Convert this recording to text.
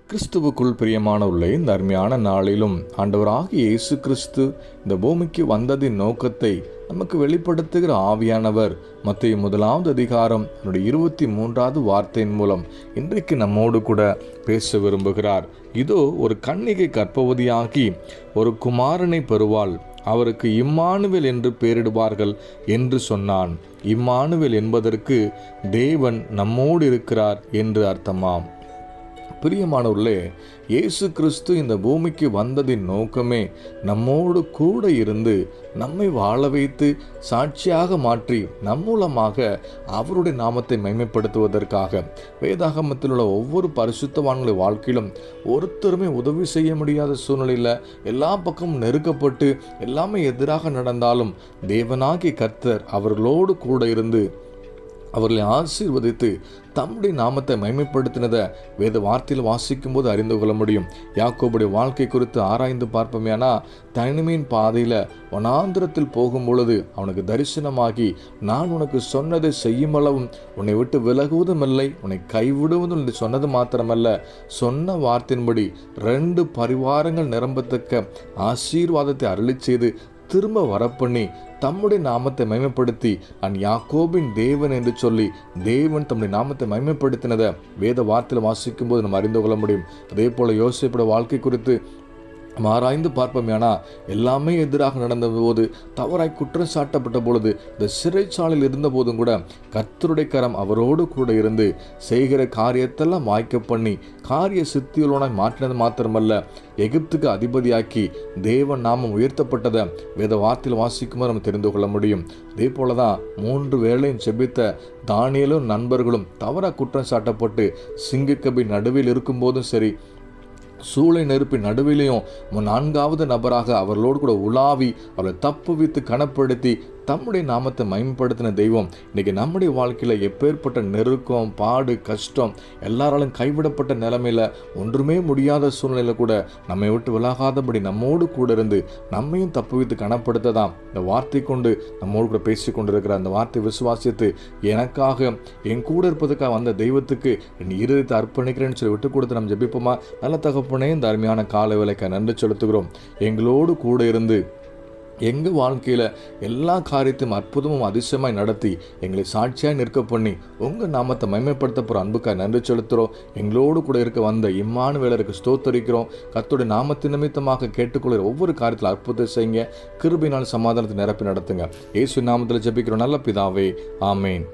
கிறிஸ்துவுக்குள் பிரியமானவர்களே, இந்த அருமையான நாளிலும் ஆண்டவராகிய இயேசு கிறிஸ்து இந்த பூமிக்கு வந்ததின் நோக்கத்தை நமக்கு வெளிப்படுத்துகிற ஆவியானவர் மத்தேயு 1 அதிகாரம் 23 வார்த்தையின் மூலம் இன்றைக்கு நம்மோடு கூட பேச விரும்புகிறார். இதோ ஒரு கன்னிகை கர்ப்பவதியாகி ஒரு குமாரனை பெறுவாள், அவருக்கு இம்மானுவேல் என்று பெயரிடுவார்கள் என்று சொன்னான். இம்மானுவேல் என்பதற்கு தேவன் நம்மோடு இருக்கிறார் என்று அர்த்தமாம். பிரியமானவர்களே, இயேசு கிறிஸ்து இந்த பூமிக்கு வந்ததின் நோக்கமே நம்மோடு கூட இருந்து நம்மை வாழ வைத்து சாட்சியாக மாற்றி நம் மூலமாக அவருடைய நாமத்தை மகிமைப்படுத்துவதற்காக. வேதாகமத்தில் உள்ள ஒவ்வொரு பரிசுத்தவான்களுடைய வாழ்க்கையிலும் ஒருத்தருமே உதவி செய்ய முடியாத சூழ்நிலையில் எல்லா பக்கமும் நெருக்கப்பட்டு எல்லாமே எதிராக நடந்தாலும் தேவனாகிய கர்த்தர் அவர்களோடு கூட இருந்து அவர்களை ஆசீர்வதித்து தம்முடைய நாமத்தை மகிமைப்படுத்தினதை வேத வார்த்தையில் வாசிக்கும் போது அறிந்து கொள்ள முடியும். யாக்கோபுடைய வாழ்க்கை குறித்து ஆராய்ந்து பார்ப்போமேனா, தனிமையின் பாதையில் வனாந்திரத்தில் போகும் பொழுது அவனுக்கு தரிசனமாகி, நான் உனக்கு சொன்னதை செய்யும் அளவும் உன்னை விட்டு விலகுவதும் இல்லை, உன்னை கைவிடுவதும் என்று சொன்னது மாத்திரமல்ல, சொன்ன வார்த்தையின்படி 2 பரிவாரங்கள் நிரம்பத்தக்க ஆசீர்வாதத்தை அருளி செய்து திரும்ப வரப்பண்ணி தம்முடைய நாமத்தை மகிமைப்படுத்தி யாக்கோபின் தேவன் என்று சொல்லி தேவன் தம்முடைய நாமத்தை மகிமைப்படுத்தினதை வேத வார்த்தையில் வாசிக்கும் போது நம்ம அறிந்து கொள்ள முடியும். அதே போல யோசேப்புடைய வாழ்க்கை குறித்து ஆராய்ந்து பார்ப்போமேனா, எல்லாமே எதிராக நடந்த போது, தவறாய் குற்றம் சாட்டப்பட்ட பொழுது, இந்த சிறைச்சாலையில் இருந்த போதும் கூட கர்த்தருடைய கரம் அவரோடு கூட இருந்து செய்கிற காரியத்தெல்லாம் வாய்க்க பண்ணி காரிய சித்தியுள்ளவனாய் மாற்றினது மாத்திரமல்ல, எகிப்துக்கு அதிபதியாக்கி தேவன் நாமம் உயர்த்தப்பட்டதை வேத வார்த்தையில் வாசிக்கும்போது நம்ம தெரிந்து கொள்ள முடியும். அதே போலதான் 3 வேளையும் செபித்த தானியேலும் நண்பர்களும் தவறாக குற்றம் சாட்டப்பட்டு சிங்கக்கபி நடுவில் இருக்கும் போதும் சரி, சூளை நெருப்பின் நடுவிலையும் 4வது நபராக அவர்களோடு கூட உலாவி அவர்களை தப்புவித்து கனப்படுத்தி தம்முடைய நாமத்தை மகிமைப்படுத்தின தெய்வம் இன்னைக்கு நம்முடைய வாழ்க்கையில் எப்பேற்பட்ட நெருக்கம், பாடு, கஷ்டம், எல்லாராலும் கைவிடப்பட்ட நிலைமையில் ஒன்றுமே முடியாத சூழ்நிலையில் கூட நம்மை விட்டு விலகாதபடி நம்மோடு கூட இருந்து நம்மையும் தப்புவித்து கனப்படுத்ததான் இந்த வார்த்தை கொண்டு நம்மோடு கூட பேசி கொண்டிருக்கிற அந்த வார்த்தை விசுவாசித்து எனக்காக என் கூட இருப்பதுக்காக வந்த தெய்வத்துக்கு என் இருதயத்தை அர்ப்பணிக்கிறேன்னு சொல்லி விட்டு கொடுத்து நம்ம ஜெபிப்போமா? நல்ல தகப்பனே, இந்த அருமையான காலை வேளைக்கு நன்றி செலுத்துகிறோம். எங்களோடு கூட இருந்து எங்கள் வாழ்க்கையில் எல்லா காரியத்தையும் அற்புதமும் அதிசயமாய் நடத்தி எங்களை சாட்சியாக நிற்க பண்ணி உங்கள் நாமத்தை மகிமைப்படுத்த போகிற அன்புக்காக நன்றி செலுத்துகிறோம். எங்களோடு கூட இருக்க வந்த இம்மானுவேலருக்கு ஸ்தோத்தரிக்கிறோம். கர்த்தருடைய நாமத்தின் நிமித்தமாக கேட்டுக்கொள்கிற ஒவ்வொரு காரியத்தில் அற்புதம் செய்யுங்க. கிருபையினால் சமாதானத்தை நிரப்பி நடத்துங்க. இயேசு நாமத்தில் ஜெபிக்கிறோம் நல்ல பிதாவே, ஆமேன்.